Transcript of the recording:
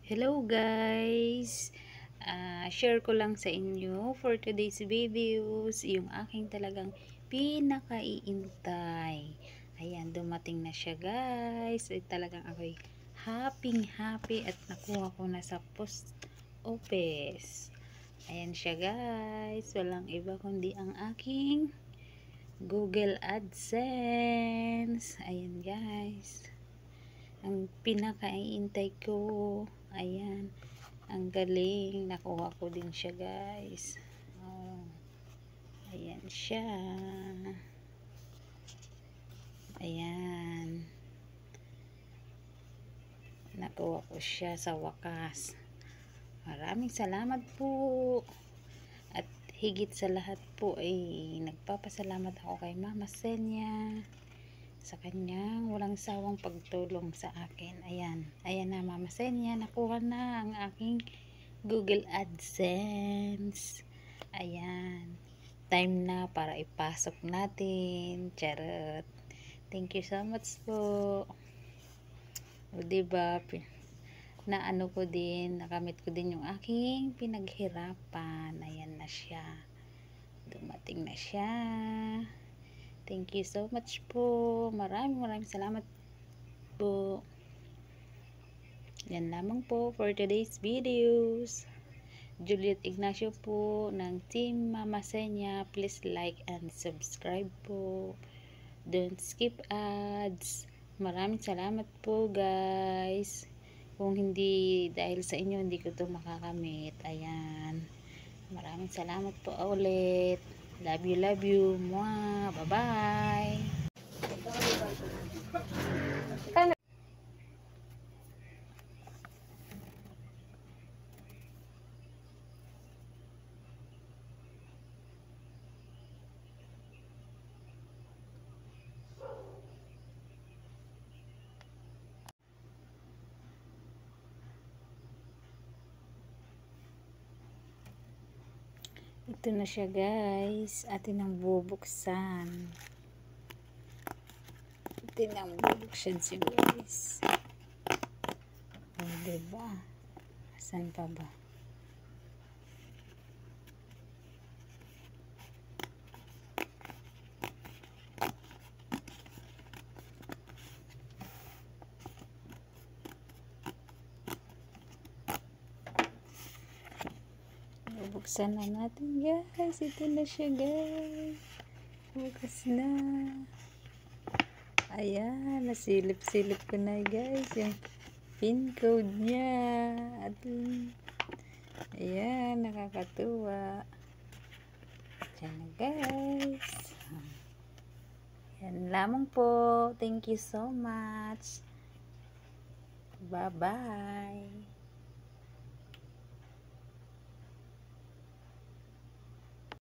Hello guys! Share ko lang sa inyo for today's videos yung aking talagang pinakaiintay. Ayan, dumating na siya guys. Talagang ako'y happy at nakuha ko na sa post office. Ayan siya guys. Walang iba kundi ang aking Google AdSense. Ayan guys. Ang pinakaiintay ko. Ayan, ang galing, nakuha ko din siya guys. Ayan siya, ayan, nakuha ko siya sa wakas. Maraming salamat po, at higit sa lahat po ay nagpapasalamat ako kay Mama Senya sa kanyang walang sawang pagtulong sa akin. Ayan na Mama Senya, nakuha na ang aking Google AdSense. Ayan, time na para ipasok natin. Charot. Thank you so much po. O diba, na ano ko din, nakamit ko din yung aking pinaghirapan. Ayan na siya, dumating na siya. Thank you so much po. Maraming salamat po. Yan lamang po for today's videos. Juliet Ignacio po ng Team Mama Senya. Please like and subscribe po. Don't skip ads. Maraming salamat po guys. Kung hindi dahil sa inyo, hindi ko to makakamit. Ayan. Maraming salamat po ulit. Love you. Mwah. Bye-bye. Ito na siya guys. Atin ang bubuksan. Atin ang bubuksan siya guys. O diba? Asan pa ba? Bubuksan na natin guys. Ito na siya guys. Bukas na. Ayan, nasilip-silip ko na guys yung pin code niya. Ayan, nakakatuwa. Diyan na guys. Yan lamang po. Thank you so much. Bye bye.